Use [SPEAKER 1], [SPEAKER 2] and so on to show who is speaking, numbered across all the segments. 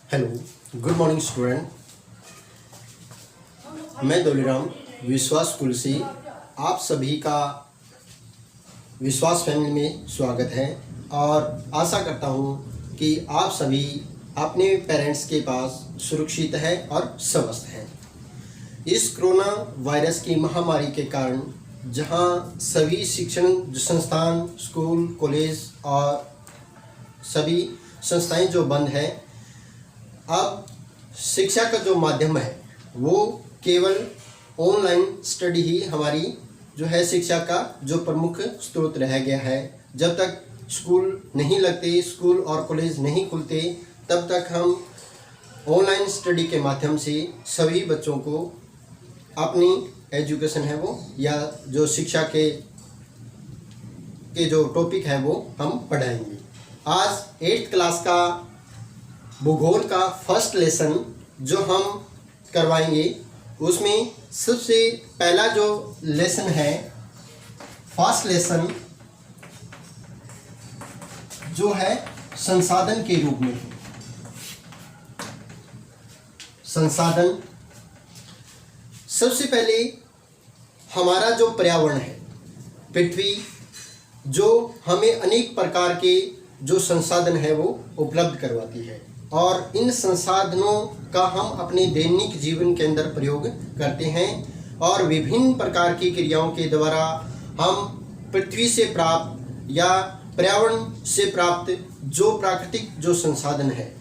[SPEAKER 1] Hello, good morning student. मैं दौलीराम विश्वास school से आप सभी का विश्वास फैमिली में स्वागत है और आशा करता हूँ कि आप सभी अपने पेरेंट्स के पास सुरक्षित है और स्वस्थ हैं। इस कोरोना वायरस की महामारी के कारण जहाँ सभी शिक्षण संस्थान, स्कूल, कॉलेज और सभी संस्थाएं जो बंद हैं, अब शिक्षा का जो माध्यम है वो केवल ऑनलाइन स्टडी ही हमारी जो है शिक्षा का जो प्रमुख स्रोत रह गया है। जब तक स्कूल नहीं लगते, स्कूल और कॉलेज नहीं खुलते, तब तक हम ऑनलाइन स्टडी के माध्यम से सभी बच्चों को अपनी एजुकेशन है वो या जो शिक्षा के जो टॉपिक है वो हम पढ़ाएंगे। आज 8th क्लास का भूगोल का फर्स्ट लेसन जो हम करवाएंगे, उसमें सबसे पहला जो लेसन है, फर्स्ट लेसन जो है संसाधन के रूप में। संसाधन सबसे पहले हमारा जो पर्यावरण है, पृथ्वी, जो हमें अनेक प्रकार के जो संसाधन है वो उपलब्ध करवाती है और इन संसाधनों का हम अपने दैनिक जीवन के अंदर प्रयोग करते हैं और विभिन्न प्रकार की क्रियाओं के द्वारा हम पृथ्वी से प्राप्त या पर्यावरण से प्राप्त जो प्राकृतिक जो संसाधन है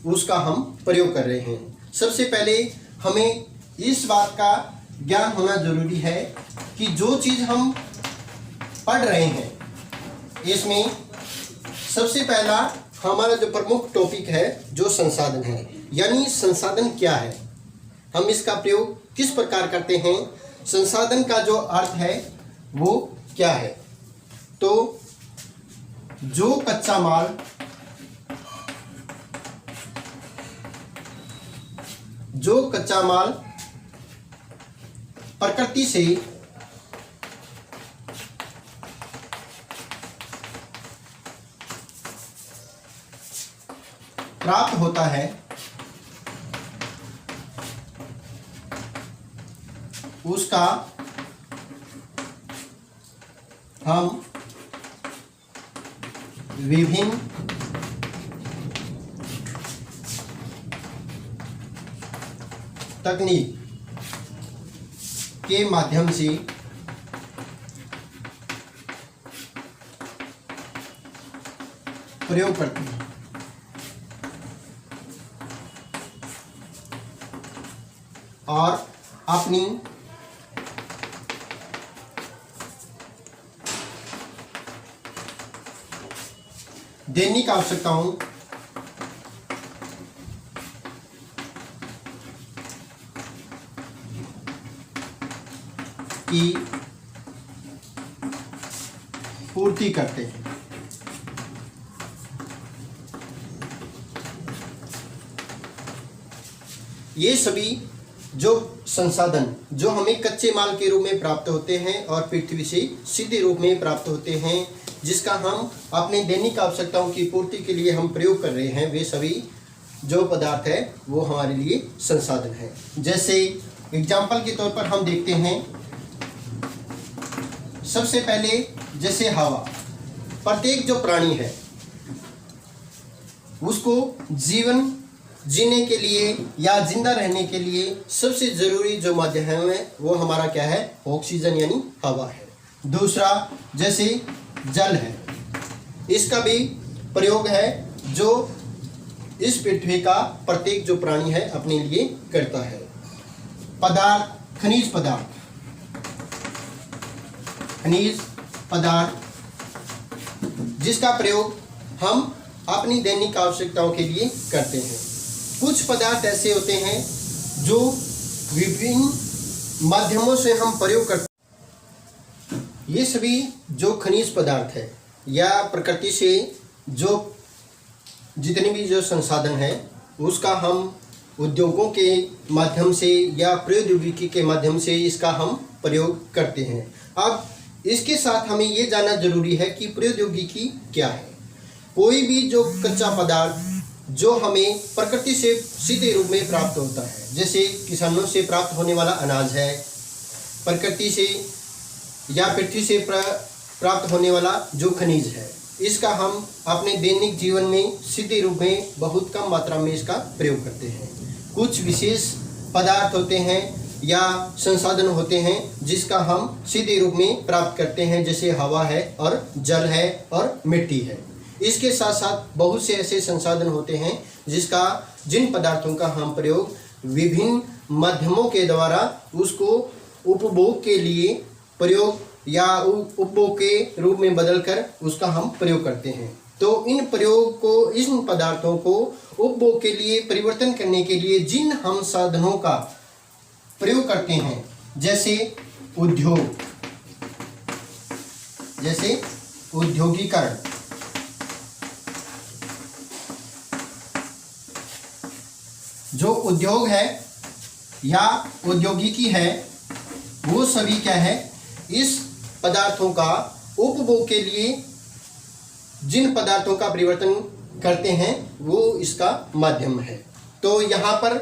[SPEAKER 1] उसका हम प्रयोग कर रहे हैं। सबसे पहले हमें इस बात का ज्ञान होना जरूरी है कि जो चीज़ हम पढ़ रहे हैं इसमें सबसे पहला हमारा जो प्रमुख टॉपिक है जो संसाधन है, यानी संसाधन क्या है, हम इसका प्रयोग किस प्रकार करते हैं, संसाधन का जो अर्थ है वो क्या है। तो जो कच्चा माल प्रकृति से प्राप्त होता है, उसका हम विभिन्न तकनीक के माध्यम से प्रयोग करते हैं और अपनी दैनिक आवश्यकताओं की पूर्ति करते हैं। ये सभी जो संसाधन जो हमें कच्चे माल के रूप में प्राप्त होते हैं और पृथ्वी से सीधे रूप में प्राप्त होते हैं, जिसका हम अपने दैनिक आवश्यकताओं की पूर्ति के लिए हम प्रयोग कर रहे हैं, वे सभी जो पदार्थ है वो हमारे लिए संसाधन है। जैसे एग्जाम्पल के तौर पर हम देखते हैं, सबसे पहले जैसे हवा, प्रत्येक जो प्राणी है उसको जीवन जीने के लिए या जिंदा रहने के लिए सबसे ज़रूरी जो माध्यम है वो हमारा क्या है, ऑक्सीजन यानी हवा है। दूसरा जैसे जल है, इसका भी प्रयोग है जो इस पृथ्वी का प्रत्येक जो प्राणी है अपने लिए करता है। पदार्थ, खनिज पदार्थ जिसका प्रयोग हम अपनी दैनिक आवश्यकताओं के लिए करते हैं। कुछ पदार्थ ऐसे होते हैं जो विभिन्न माध्यमों से हम प्रयोग करते हैं। ये सभी जो खनिज पदार्थ है या प्रकृति से जो जितने भी जो संसाधन है उसका हम उद्योगों के माध्यम से या प्रौद्योगिकी के माध्यम से इसका हम प्रयोग करते हैं। अब इसके साथ हमें ये जानना जरूरी है कि प्रौद्योगिकी क्या है। कोई भी जो कच्चा पदार्थ जो हमें प्रकृति से सीधे रूप में प्राप्त होता है, जैसे किसानों से प्राप्त होने वाला अनाज है, प्रकृति से या पृथ्वी से प्राप्त होने वाला जो खनिज है, इसका हम अपने दैनिक जीवन में सीधे रूप में बहुत कम मात्रा में इसका प्रयोग करते हैं। कुछ विशेष पदार्थ होते हैं या संसाधन होते हैं जिसका हम सीधे रूप में प्राप्त करते हैं, जैसे हवा है और जल है और मिट्टी है। इसके साथ साथ बहुत से ऐसे संसाधन होते हैं जिन पदार्थों का हम प्रयोग विभिन्न माध्यमों के द्वारा उसको उपभोग के लिए प्रयोग या उपभोग के रूप में बदलकर उसका हम प्रयोग करते हैं। तो इन पदार्थों को उपभोग के लिए परिवर्तन करने के लिए जिन हम साधनों का प्रयोग करते हैं, जैसे उद्योगीकरण, जो उद्योग है या औद्योगिकी है, वो सभी क्या है, इस पदार्थों का उपभोग के लिए जिन पदार्थों का परिवर्तन करते हैं वो इसका माध्यम है। तो यहाँ पर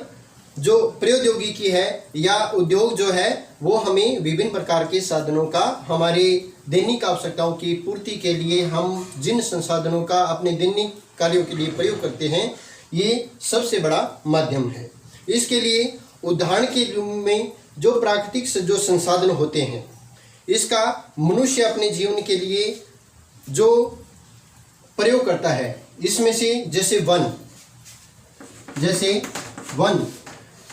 [SPEAKER 1] जो प्रौद्योगिकी है या उद्योग जो है वो हमें विभिन्न प्रकार के साधनों का हमारे दैनिक आवश्यकताओं की पूर्ति के लिए हम जिन संसाधनों का अपने दैनिक कार्यों के लिए प्रयोग करते हैं, ये सबसे बड़ा माध्यम है। इसके लिए उदाहरण के रूप में जो प्राकृतिक जो संसाधन होते हैं, इसका मनुष्य अपने जीवन के लिए जो प्रयोग करता है, इसमें से जैसे वन,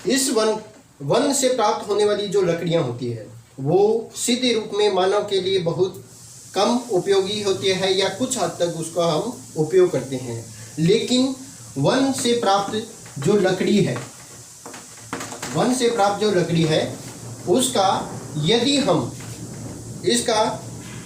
[SPEAKER 1] इस वन से प्राप्त होने वाली जो लकड़ियां होती है वो सीधे रूप में मानव के लिए बहुत कम उपयोगी होती है या कुछ हद तक उसका हम उपयोग करते हैं। लेकिन वन से प्राप्त जो लकड़ी है उसका यदि हम इसका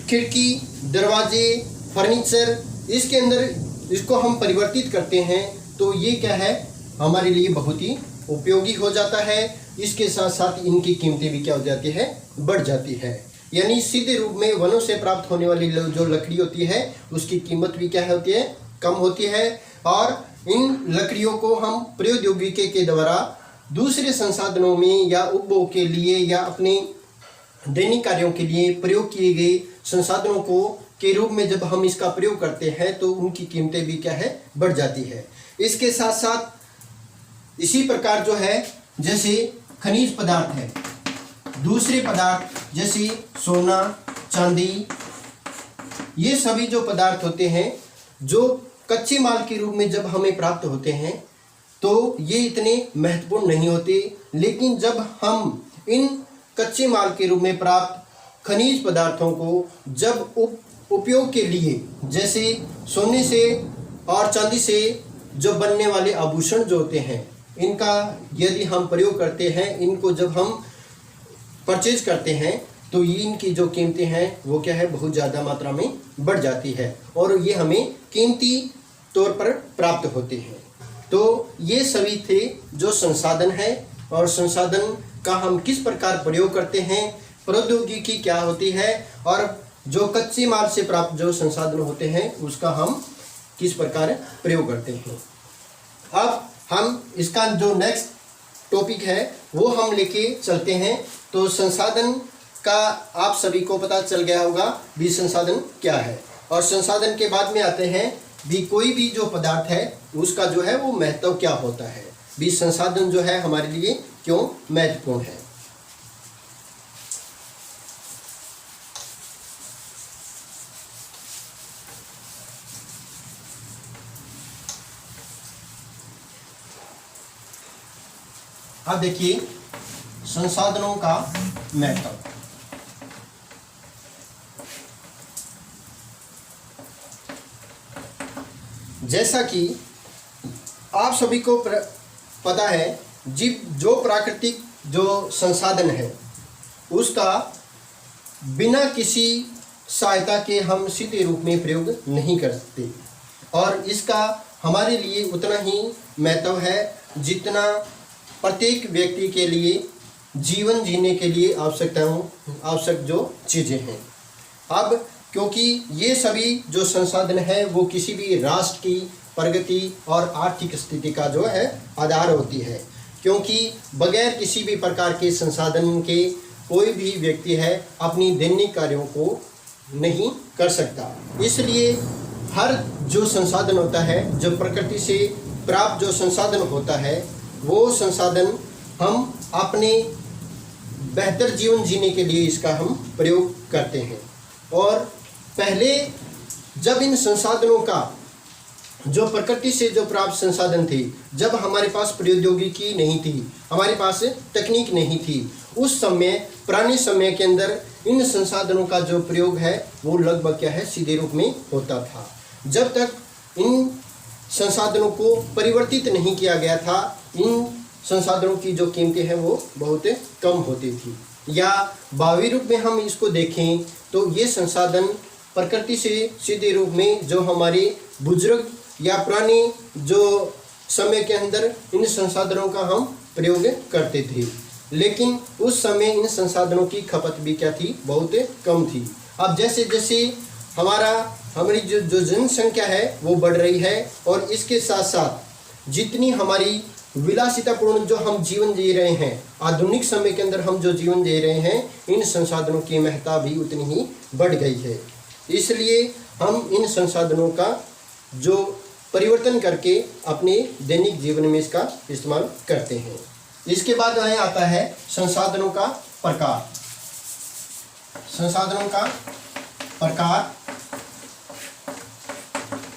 [SPEAKER 1] खिड़की, दरवाजे, फर्नीचर, इसके अंदर इसको हम परिवर्तित करते हैं तो ये क्या है, हमारे लिए बहुत ही उपयोगी हो जाता है। इसके साथ साथ इनकी कीमतें भी क्या हो जाती है, बढ़ जाती है। यानी सीधे रूप में वनों से प्राप्त होने वाली जो लकड़ी होती है उसकी कीमत भी क्या होती है, कम होती है। और इन लकड़ियों को हम प्रौद्योगिकी के द्वारा दूसरे संसाधनों में या उपभोग के लिए या अपने दैनिक कार्यों के लिए प्रयोग किए गए संसाधनों को के रूप में जब हम इसका प्रयोग करते हैं तो उनकी कीमतें भी क्या है, बढ़ जाती है। इसके साथ साथ इसी प्रकार जो है, जैसे खनिज पदार्थ है, दूसरे पदार्थ जैसे सोना, चांदी, ये सभी जो पदार्थ होते हैं जो कच्चे माल के रूप में जब हमें प्राप्त होते हैं तो ये इतने महत्वपूर्ण नहीं होते। लेकिन जब हम इन कच्चे माल के रूप में प्राप्त खनिज पदार्थों को जब उपयोग के लिए, जैसे सोने से और चांदी से जो बनने वाले आभूषण जो होते हैं, इनका यदि हम प्रयोग करते हैं, इनको जब हम परचेज करते हैं तो इनकी जो कीमतें हैं वो क्या है, बहुत ज़्यादा मात्रा में बढ़ जाती है और ये हमें कीमती तौर पर प्राप्त होते हैं। तो ये सभी थे जो संसाधन है और संसाधन का हम किस प्रकार प्रयोग करते हैं, प्रौद्योगिकी क्या होती है और जो कच्चे माल से प्राप्त जो संसाधन होते हैं उसका हम किस प्रकार प्रयोग करते हैं। अब हम इसका जो नेक्स्ट टॉपिक है वो हम लेके चलते हैं। तो संसाधन का आप सभी को पता चल गया होगा भी संसाधन क्या है, और संसाधन के बाद में आते हैं भी कोई भी जो पदार्थ है उसका जो है वो महत्व क्या होता है, भी संसाधन जो है हमारे लिए क्यों महत्वपूर्ण है। अब देखिए संसाधनों का महत्व। जैसा कि आप सभी को पता है, जो प्राकृतिक जो संसाधन है उसका बिना किसी सहायता के हम सीधे रूप में प्रयोग नहीं कर सकते और इसका हमारे लिए उतना ही महत्व है जितना प्रत्येक व्यक्ति के लिए जीवन जीने के लिए आवश्यक जो चीज़ें हैं। अब क्योंकि ये सभी जो संसाधन है वो किसी भी राष्ट्र की प्रगति और आर्थिक स्थिति का जो है आधार होती है, क्योंकि बगैर किसी भी प्रकार के संसाधन के कोई भी व्यक्ति है अपनी दैनिक कार्यों को नहीं कर सकता। इसलिए हर जो संसाधन होता है, जो प्रकृति से प्राप्त जो संसाधन होता है, वो संसाधन हम अपने बेहतर जीवन जीने के लिए इसका हम प्रयोग करते हैं। और पहले जब इन संसाधनों का जो प्रकृति से जो प्राप्त संसाधन थे, जब हमारे पास प्रौद्योगिकी नहीं थी, हमारे पास तकनीक नहीं थी, उस समय पुराने समय के अंदर इन संसाधनों का जो प्रयोग है वो लगभग क्या है सीधे रूप में होता था। जब तक इन संसाधनों को परिवर्तित नहीं किया गया था, इन संसाधनों की जो कीमतें हैं वो बहुत कम होती थी। या भावी रूप में हम इसको देखें तो ये संसाधन प्रकृति से सीधे रूप में जो हमारे बुजुर्ग या पुराने जो समय के अंदर इन संसाधनों का हम प्रयोग करते थे, लेकिन उस समय इन संसाधनों की खपत भी क्या थी, बहुत कम थी। अब जैसे जैसे हमारी जो जनसंख्या है वो बढ़ रही है और इसके साथ साथ जितनी हमारी विलासितापूर्ण जो हम जीवन जी रहे हैं, आधुनिक समय के अंदर हम जो जीवन जी रहे हैं, इन संसाधनों की महत्ता भी उतनी ही बढ़ गई है। इसलिए हम इन संसाधनों का जो परिवर्तन करके अपने दैनिक जीवन में इसका इस्तेमाल करते हैं। इसके बाद आगे आता है संसाधनों का प्रकार। संसाधनों का प्रकार,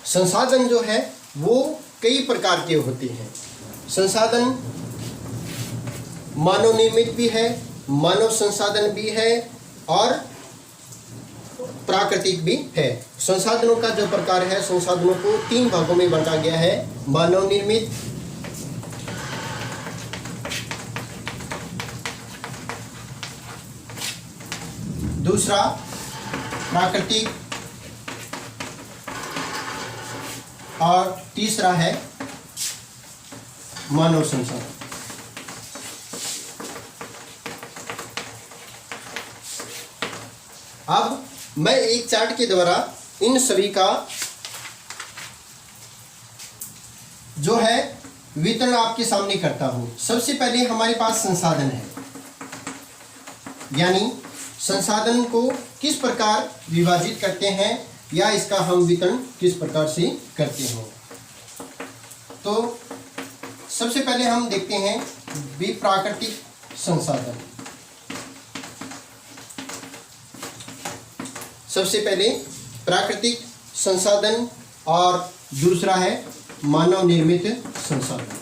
[SPEAKER 1] संसाधन जो है वो कई प्रकार के होते हैं। संसाधन मानव निर्मित भी है, मानव संसाधन भी है और प्राकृतिक भी है। संसाधनों का जो प्रकार है, संसाधनों को 3 भागों में बांटा गया है। मानव निर्मित, दूसरा प्राकृतिक और तीसरा है मानव संसाधन। अब मैं एक चार्ट के द्वारा इन सभी का जो है वितरण आपके सामने करता हूं। सबसे पहले हमारे पास संसाधन है, यानी संसाधन को किस प्रकार विभाजित करते हैं या इसका हम वितरण किस प्रकार से करते हैं। तो सबसे पहले हम देखते हैं प्राकृतिक संसाधन। सबसे पहले प्राकृतिक संसाधन और दूसरा है मानव निर्मित संसाधन।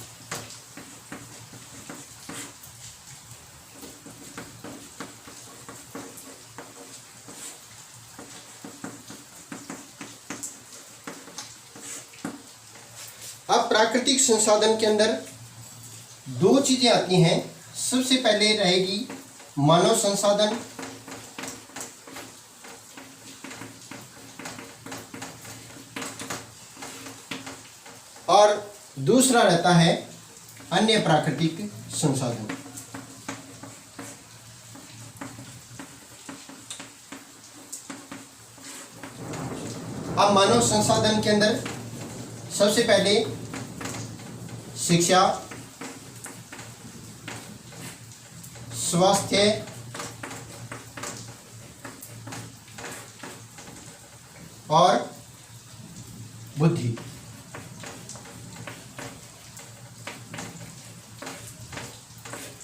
[SPEAKER 1] अब प्राकृतिक संसाधन के अंदर 2 चीजें आती हैं। सबसे पहले रहेगी मानव संसाधन और दूसरा रहता है अन्य प्राकृतिक संसाधन। अब मानव संसाधन के अंदर सबसे पहले शिक्षा, स्वास्थ्य, और बुद्धि।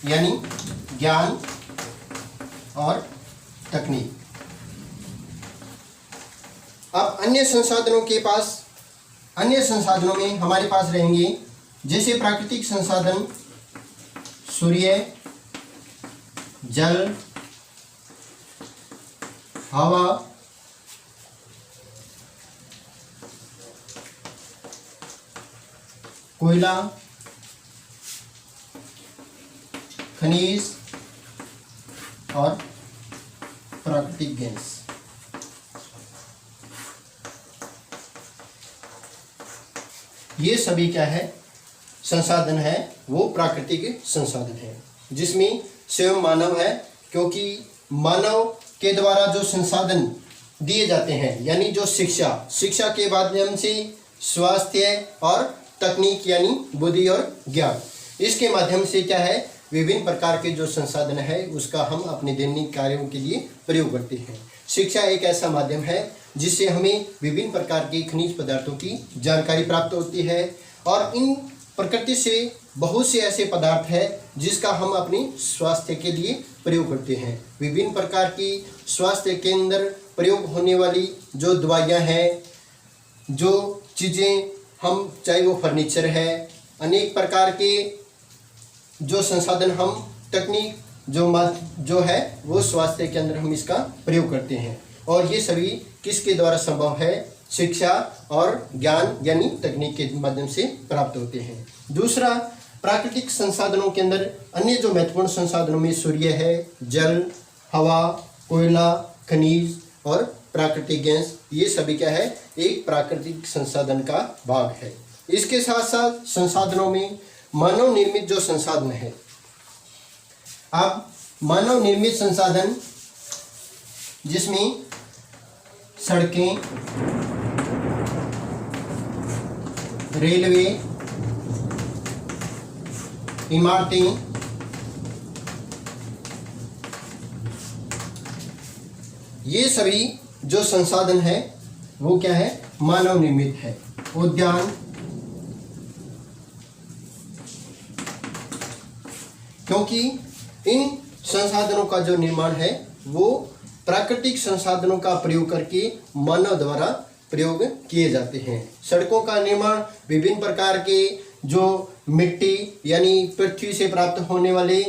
[SPEAKER 1] यानी ज्ञान और तकनीक। अब अन्य संसाधनों में हमारे पास रहेंगे जैसे प्राकृतिक संसाधन सूर्य, जल, हवा, कोयला, खनिज और प्राकृतिक गैस। ये सभी क्या है, संसाधन है, वो प्राकृतिक संसाधन है, जिसमें स्वयं मानव है, क्योंकि मानव के द्वारा जो संसाधन दिए जाते हैं, यानी जो शिक्षा के माध्यम से स्वास्थ्य और तकनीक यानी बुद्धि और ज्ञान। इसके माध्यम से क्या है, विभिन्न प्रकार के जो संसाधन है उसका हम अपने दैनिक कार्यों के लिए प्रयोग करते हैं। शिक्षा एक ऐसा माध्यम है जिससे हमें विभिन्न प्रकार के खनिज पदार्थों की जानकारी प्राप्त होती है और इन प्रकृति से बहुत से ऐसे पदार्थ हैं जिसका हम अपने स्वास्थ्य के लिए प्रयोग करते हैं। विभिन्न प्रकार की स्वास्थ्य के अंदर प्रयोग होने वाली जो दवाइयाँ हैं, जो चीज़ें हम, चाहे वो फर्नीचर है, अनेक प्रकार के जो संसाधन हम, तकनीक जो है वो स्वास्थ्य के अंदर हम इसका प्रयोग करते हैं और ये सभी किसके द्वारा संभव है, शिक्षा और ज्ञान यानी तकनीक के माध्यम से प्राप्त होते हैं। दूसरा, प्राकृतिक संसाधनों के अंदर अन्य जो महत्वपूर्ण संसाधनों में सूर्य है, जल, हवा, कोयला, खनिज और प्राकृतिक गैस, ये सभी क्या है, एक प्राकृतिक संसाधन का भाग है। इसके साथ साथ संसाधनों में मानव निर्मित जो संसाधन है, अब मानव निर्मित संसाधन जिसमें सड़कें, रेलवे, इमारतें, ये सभी जो संसाधन है वो क्या है, मानव निर्मित है। उद्यान, क्योंकि इन संसाधनों का जो निर्माण है वो प्राकृतिक संसाधनों का प्रयोग करके मानव द्वारा प्रयोग किए जाते हैं। सड़कों का निर्माण विभिन्न प्रकार के जो मिट्टी यानी पृथ्वी से प्राप्त होने वाले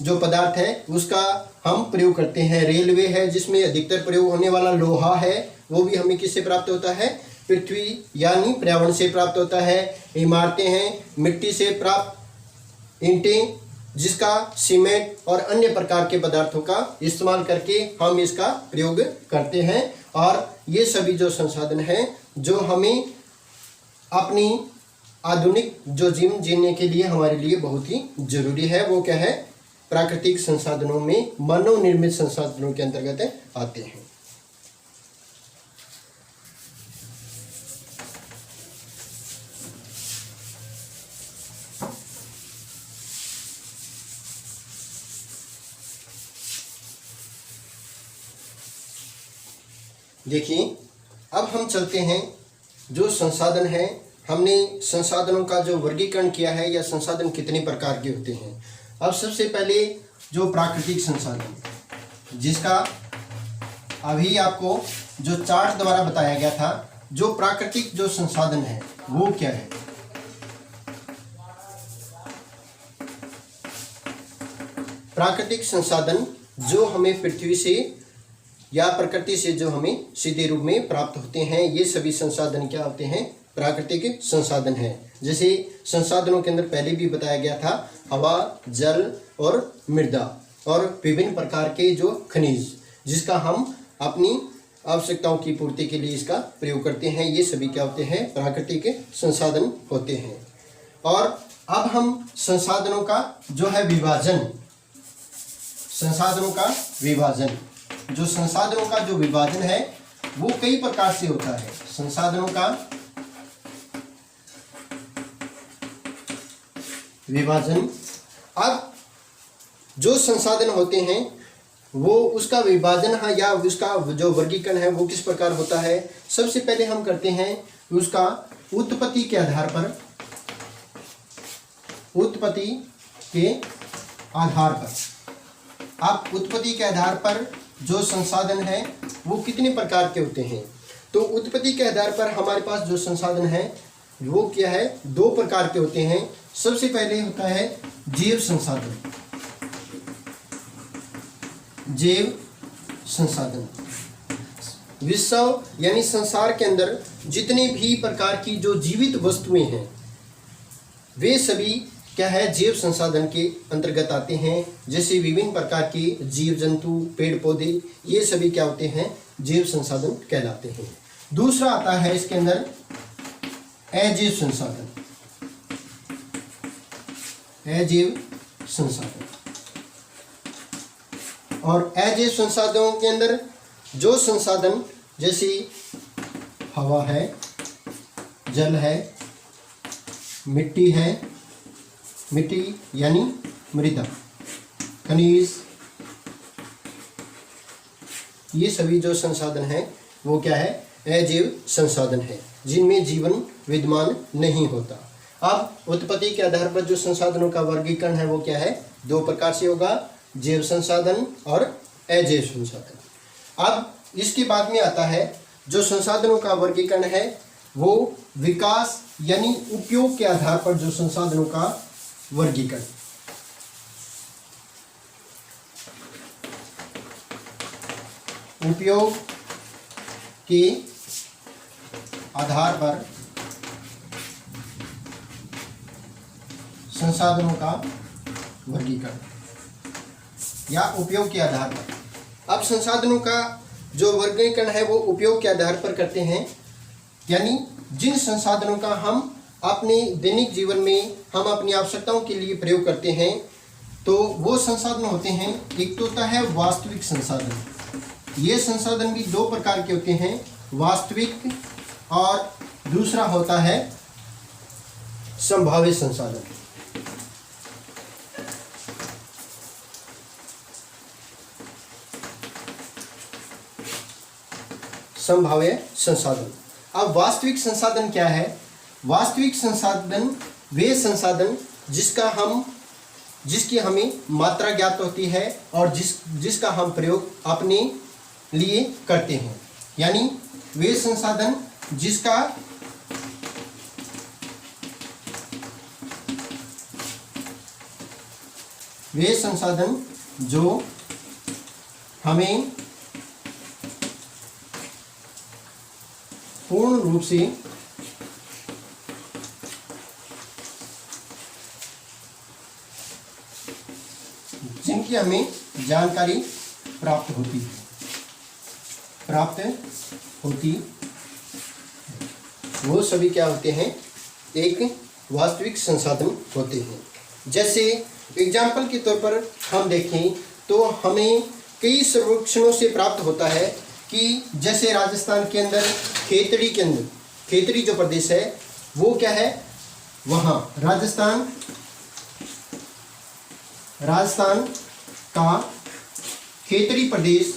[SPEAKER 1] जो पदार्थ है उसका हम प्रयोग करते हैं। रेलवे है जिसमें अधिकतर प्रयोग होने वाला लोहा है, वो भी हमें किससे प्राप्त होता है, पृथ्वी यानी पर्यावरण से प्राप्त होता है। इमारतें हैं, मिट्टी से प्राप्त ईंटें जिसका सीमेंट और अन्य प्रकार के पदार्थों का इस्तेमाल करके हम इसका प्रयोग करते हैं। और ये सभी जो संसाधन हैं जो हमें अपनी आधुनिक जो जीवन जीने के लिए हमारे लिए बहुत ही जरूरी है, वो क्या है, प्राकृतिक संसाधनों में मानव निर्मित संसाधनों के अंतर्गत आते हैं। देखिए, अब हम चलते हैं जो संसाधन है, हमने संसाधनों का जो वर्गीकरण किया है या संसाधन कितने प्रकार के होते हैं। अब सबसे पहले जो प्राकृतिक संसाधन, जिसका अभी आपको जो चार्ट द्वारा बताया गया था, जो प्राकृतिक जो संसाधन है वो क्या है। प्राकृतिक संसाधन जो हमें पृथ्वी से या प्रकृति से जो हमें सीधे रूप में प्राप्त होते हैं, ये सभी संसाधन क्या होते हैं, प्राकृतिक संसाधन है। जैसे संसाधनों के अंदर पहले भी बताया गया था, हवा, जल और मृदा और विभिन्न प्रकार के जो खनिज जिसका हम अपनी आवश्यकताओं की पूर्ति के लिए इसका प्रयोग करते हैं, ये सभी क्या होते हैं, प्राकृतिक संसाधन होते हैं। और अब हम संसाधनों का जो है विभाजन, संसाधनों का विभाजन, जो संसाधनों का जो विभाजन है वो कई प्रकार से होता है। संसाधनों का विभाजन, अब जो संसाधन होते हैं वो उसका विभाजन है या उसका जो वर्गीकरण है वो किस प्रकार होता है। सबसे पहले हम करते हैं उसका उत्पत्ति के आधार पर, उत्पत्ति के आधार पर। आप उत्पत्ति के आधार पर जो संसाधन है वो कितने प्रकार के होते हैं, तो उत्पत्ति के आधार पर हमारे पास जो संसाधन है वो क्या है, दो प्रकार के होते हैं। सबसे पहले होता है जैव संसाधन, जैव संसाधन। विश्व यानी संसार के अंदर जितने भी प्रकार की जो जीवित वस्तुएं हैं वे सभी क्या है, जैव संसाधन के अंतर्गत आते हैं। जैसे विभिन्न प्रकार के जीव जंतु, पेड़ पौधे, ये सभी क्या होते हैं, जैव संसाधन कहलाते हैं। दूसरा आता है इसके अंदर अजैव संसाधन, अजैव संसाधन। और अजैव संसाधनों के अंदर जो संसाधन जैसे हवा है, जल है, मिट्टी है, मिट्टी यानी मृदा, खनिज, ये सभी जो संसाधन हैं वो क्या है, अजैव संसाधन है जिनमें जीवन विद्यमान नहीं होता। अब उत्पत्ति के आधार पर जो संसाधनों का वर्गीकरण है वो क्या है, दो प्रकार से होगा, जैव संसाधन और अजैव संसाधन। अब इसके बाद में आता है जो संसाधनों का वर्गीकरण है वो विकास यानी उपयोग के आधार पर जो संसाधनों का वर्गीकरण। उपयोग के आधार पर संसाधनों का वर्गीकरण या उपयोग के आधार पर। अब संसाधनों का जो वर्गीकरण है वो उपयोग के आधार पर करते हैं, यानी जिन संसाधनों का हम अपने दैनिक जीवन में हम अपनी आवश्यकताओं के लिए प्रयोग करते हैं तो वो संसाधन होते हैं। एक तो होता है वास्तविक संसाधन, ये संसाधन भी दो प्रकार के होते हैं, वास्तविक और दूसरा होता है संभाव्य संसाधन। संभाव्य संसाधन। अब वास्तविक संसाधन क्या है? वास्तविक संसाधन वे संसाधन जिसकी हमें मात्रा ज्ञात होती है और जिसका हम प्रयोग अपने लिए करते हैं, यानी वे संसाधन जो हमें पूर्ण रूप से जिनकी हमें जानकारी प्राप्त होती है वो सभी क्या होते हैं, एक वास्तविक संसाधन होते हैं। जैसे एग्जाम्पल के तौर पर हम देखें तो हमें कई सर्वेक्षणों से प्राप्त होता है कि जैसे राजस्थान के अंदर खेतड़ी जो प्रदेश है वो क्या है, वहाँ राजस्थान का खेतड़ी प्रदेश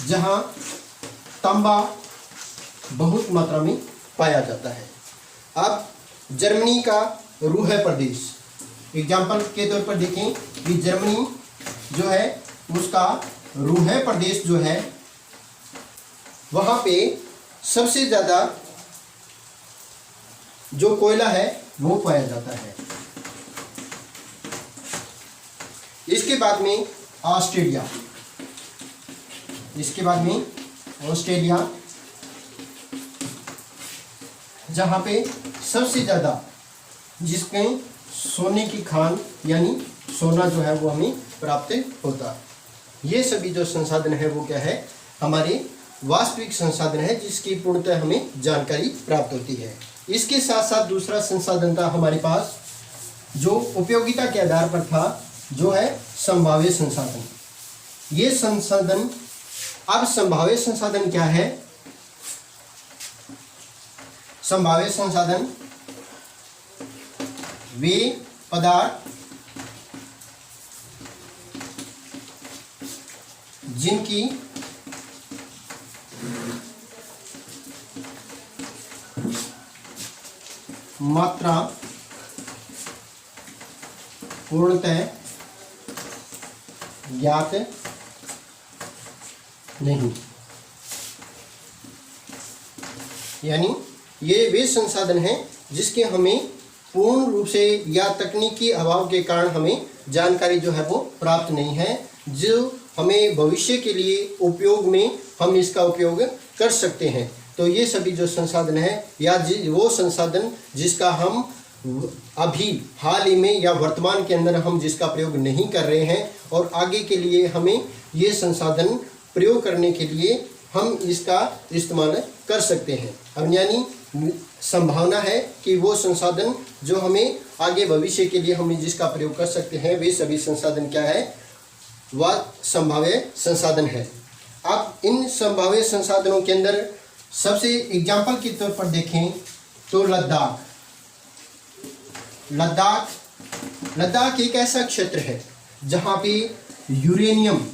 [SPEAKER 1] जहाँ तांबा बहुत मात्रा में पाया जाता है। अब जर्मनी का रूहे प्रदेश, एग्जाम्पल के तौर पर देखें कि जर्मनी जो है उसका रूहे प्रदेश जो है वहाँ पे सबसे ज़्यादा जो कोयला है वो पाया जाता है। इसके बाद में ऑस्ट्रेलिया, जहाँ पे सबसे ज़्यादा जिसमें सोने की खान यानी सोना जो है वो हमें प्राप्त होता है। ये सभी जो संसाधन है वो क्या है, हमारे वास्तविक संसाधन है जिसकी पूर्णतः हमें जानकारी प्राप्त होती है। इसके साथ साथ दूसरा संसाधन था हमारे पास जो उपयोगिता के आधार पर था, जो है संभाव्य संसाधन। ये संसाधन, अब संभाव्य संसाधन क्या है? संभाव्य संसाधन वे पदार्थ जिनकी मात्रा पूर्णतः ज्ञात नहीं, यानी ये वे संसाधन हैं जिसके हमें पूर्ण रूप से या तकनीकी अभाव के कारण हमें जानकारी जो है वो प्राप्त नहीं है, जो हमें भविष्य के लिए उपयोग में हम इसका उपयोग कर सकते हैं। तो ये सभी जो संसाधन है या वो संसाधन जिसका हम अभी हाल ही में या वर्तमान के अंदर हम जिसका प्रयोग नहीं कर रहे हैं और आगे के लिए हमें ये संसाधन प्रयोग करने के लिए हम इसका इस्तेमाल कर सकते हैं। अब यानी संभावना है कि वो संसाधन जो हमें आगे भविष्य के लिए हम जिसका प्रयोग कर सकते हैं वे सभी संसाधन क्या है, वह संभाव्य संसाधन है। अब इन संभाव्य संसाधनों के अंदर सबसे एग्जाम्पल के तौर पर देखें तो लद्दाख एक ऐसा क्षेत्र है जहाँ पे यूरेनियम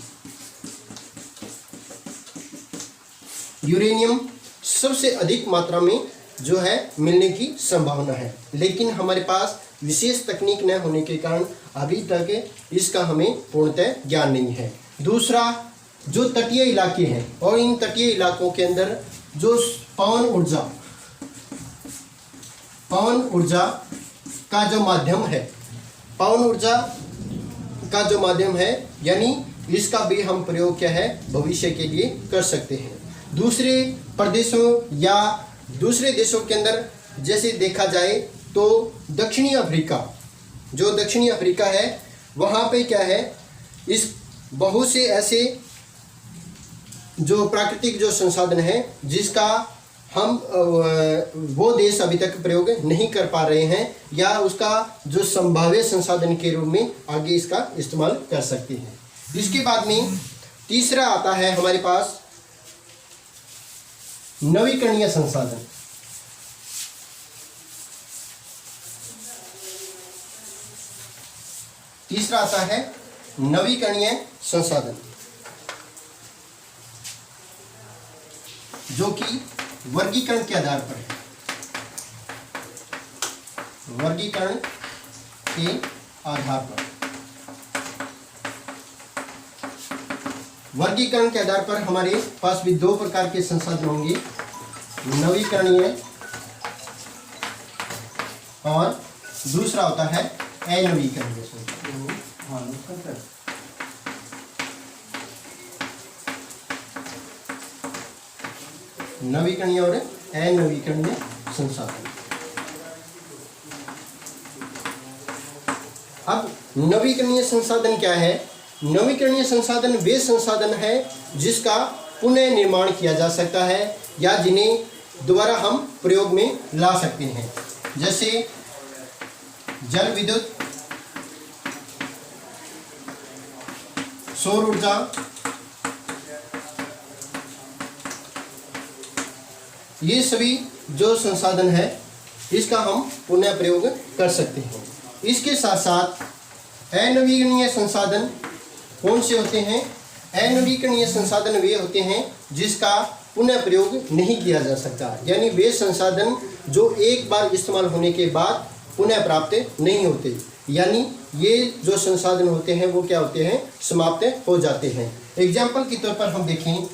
[SPEAKER 1] सबसे अधिक मात्रा में जो है मिलने की संभावना है, लेकिन हमारे पास विशेष तकनीक न होने के कारण अभी तक इसका हमें पूर्णतः ज्ञान नहीं है। दूसरा, जो तटीय इलाके हैं और इन तटीय इलाकों के अंदर जो पवन ऊर्जा का जो माध्यम है, यानी इसका भी हम प्रयोग क्या है भविष्य के लिए कर सकते हैं। दूसरे प्रदेशों या दूसरे देशों के अंदर जैसे देखा जाए तो दक्षिणी अफ्रीका है, वहाँ पे क्या है, इस बहुत से ऐसे जो प्राकृतिक जो संसाधन है जिसका हम वो देश अभी तक प्रयोग नहीं कर पा रहे हैं या उसका जो संभाव्य संसाधन के रूप में आगे इसका इस्तेमाल कर सकते हैं। इसके बाद में तीसरा आता है हमारे पास नवीकरणीय संसाधन। तीसरा आता है नवीकरणीय संसाधन, जो कि वर्गीकरण के आधार पर है। वर्गीकरण के आधार पर हमारे पास भी दो प्रकार के संसाधन होंगे, नवीकरणीय और दूसरा होता है अनवीकरणीय संसाधन। नवीकरणीय और अनवीकरणीय संसाधन। अब नवीकरणीय संसाधन क्या है? नवीकरणीय संसाधन वे संसाधन है जिसका पुनः निर्माण किया जा सकता है या जिन्हें दोबारा हम प्रयोग में ला सकते हैं, जैसे जल विद्युत, सौर ऊर्जा, ये सभी जो संसाधन है इसका हम पुनः प्रयोग कर सकते हैं। इसके साथ साथ अनवीकरणीय संसाधन कौन से होते हैं? अनवीकरणीय संसाधन वे होते हैं जिसका पुनः प्रयोग नहीं किया जा सकता, यानी वे संसाधन जो एक बार इस्तेमाल होने के बाद पुनः प्राप्त नहीं होते, यानी ये जो संसाधन होते हैं वो क्या होते हैं, समाप्त हो जाते हैं। एग्जाम्पल के तौर पर हम देखें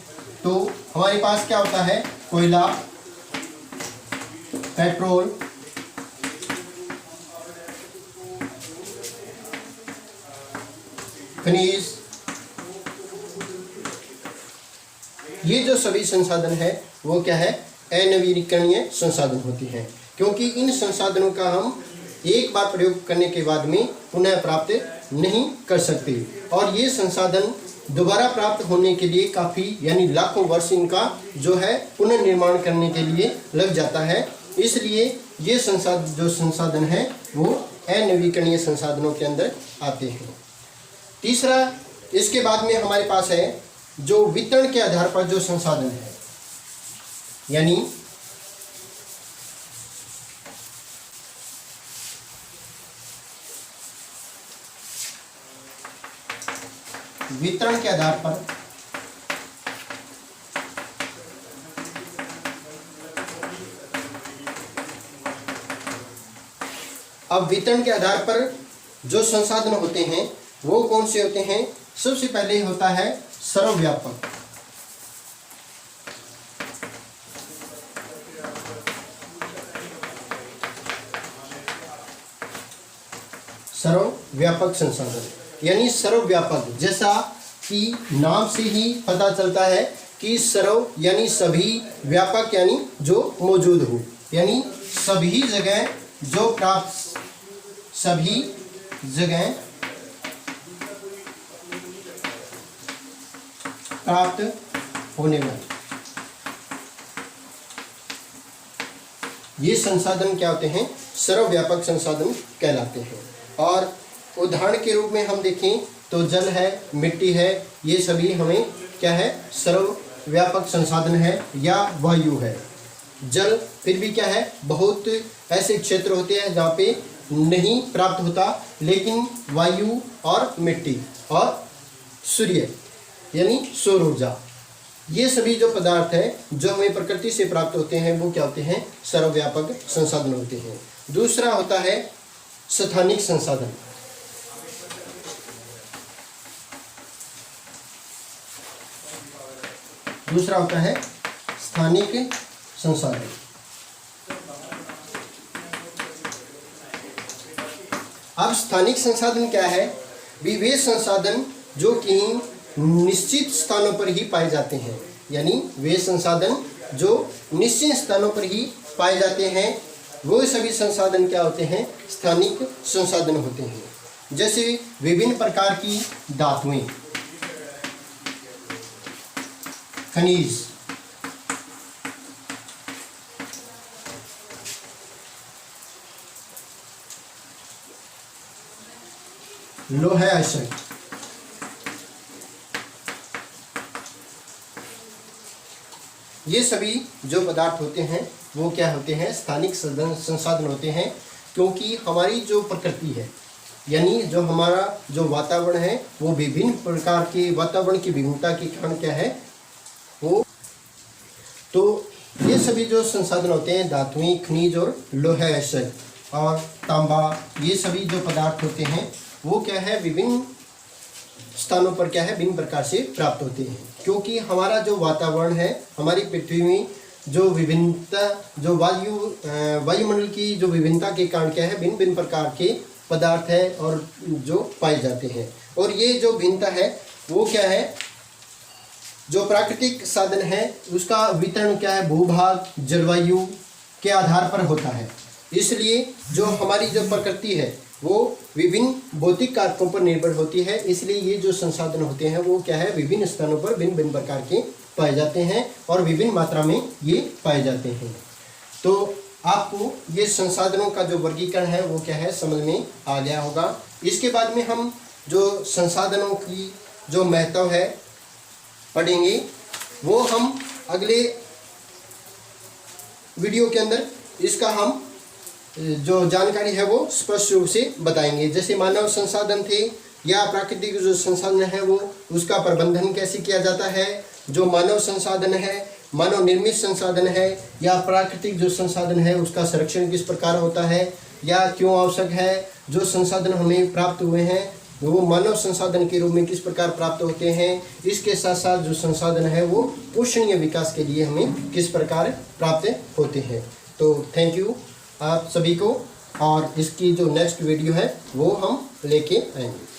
[SPEAKER 1] तो हमारे पास क्या होता है, कोयला, पेट्रोल, खनिज, ये जो सभी संसाधन है वो क्या है, अनवीकरणीय संसाधन होती हैं, क्योंकि इन संसाधनों का हम एक बार प्रयोग करने के बाद में पुनः प्राप्त नहीं कर सकते और ये संसाधन दोबारा प्राप्त होने के लिए काफ़ी यानी लाखों वर्ष इनका जो है पुनर्निर्माण करने के लिए लग जाता है। इसलिए ये संसाधन है वो अनवीकरणीय संसाधनों के अंदर आते हैं। तीसरा, इसके बाद में हमारे पास है जो वितरण के आधार पर जो संसाधन है, यानी वितरण के आधार पर अब वितरण के आधार पर जो संसाधन होते हैं वो कौन से होते हैं? सबसे पहले होता है सर्वव्यापक। सर्वव्यापक संसाधन, यानी सर्वव्यापक, जैसा कि नाम से ही पता चलता है कि सर्व यानी सभी, व्यापक यानी जो मौजूद हो, यानी सभी जगह जो प्राप्त, सभी जगह प्राप्त होने वाले ये संसाधन क्या होते हैं? सर्वव्यापक संसाधन कहलाते हैं। और उदाहरण के रूप में हम देखें तो जल है, मिट्टी है, ये सभी हमें क्या है, व्यापक संसाधन है या वायु है। जल फिर भी क्या है, बहुत ऐसे क्षेत्र होते हैं जहाँ पे नहीं प्राप्त होता, लेकिन वायु और मिट्टी और सूर्य यानी सौर ऊर्जा, ये सभी जो पदार्थ हैं जो हमें प्रकृति से प्राप्त होते हैं वो क्या होते हैं, सर्वव्यापक संसाधन होते हैं। दूसरा होता है स्थानिक संसाधन। दूसरा होता है स्थानिक संसाधन। अब स्थानिक संसाधन क्या है, वे संसाधन जो कि निश्चित स्थानों पर ही पाए जाते हैं, यानी वे संसाधन जो निश्चित स्थानों पर ही पाए जाते हैं, वो सभी संसाधन क्या होते हैं, स्थानिक संसाधन होते हैं। जैसे विभिन्न प्रकार की धातुएं, खनिज, लोहा अयस्क, ये सभी जो पदार्थ होते हैं वो क्या होते हैं, स्थानिक संसाधन होते हैं। क्योंकि हमारी जो प्रकृति है, यानी जो हमारा जो वातावरण है, वो विभिन्न प्रकार के वातावरण की विभिन्नता के कारण क्या है वो, तो ये सभी जो संसाधन होते हैं, धातुएं, खनिज और लोहा अयस्क और तांबा, ये सभी जो पदार्थ होते हैं वो क्या है, विभिन्न स्थानों पर क्या है, विभिन्न प्रकार से प्राप्त होते हैं। क्योंकि हमारा जो वातावरण है, हमारी पृथ्वी में जो विभिन्नता, जो वायुमंडल की जो विभिन्नता के कारण क्या है, भिन्न भिन्न प्रकार के पदार्थ है और जो पाए जाते हैं। और ये जो भिन्नता है वो क्या है, जो प्राकृतिक साधन है उसका वितरण क्या है, भूभाग, जलवायु के आधार पर होता है। इसलिए जो हमारी जो प्रकृति है वो विभिन्न भौतिक कारकों पर निर्भर होती है। इसलिए ये जो संसाधन होते हैं वो क्या है, विभिन्न स्थानों पर भिन्न भिन्न प्रकार के पाए जाते हैं और विभिन्न मात्रा में ये पाए जाते हैं। तो आपको ये संसाधनों का जो वर्गीकरण है वो क्या है, समझ में आ गया होगा। इसके बाद में हम जो संसाधनों की जो महत्व है पढ़ेंगे, वो हम अगले वीडियो के अंदर इसका हम जो जानकारी है वो स्पष्ट रूप से बताएंगे। जैसे मानव संसाधन थे या प्राकृतिक जो संसाधन है वो उसका प्रबंधन कैसे किया जाता है, जो मानव संसाधन है, मानव निर्मित संसाधन है या प्राकृतिक जो संसाधन है उसका संरक्षण किस प्रकार होता है या क्यों आवश्यक है, जो संसाधन हमें प्राप्त हुए हैं वो मानव संसाधन के रूप में किस प्रकार प्राप्त होते हैं, इसके साथ साथ जो संसाधन है वो पोषणीय विकास के लिए हमें किस प्रकार प्राप्त होते हैं। तो थैंक यू आप सभी को, और इसकी जो नेक्स्ट वीडियो है वो हम लेके आएंगे।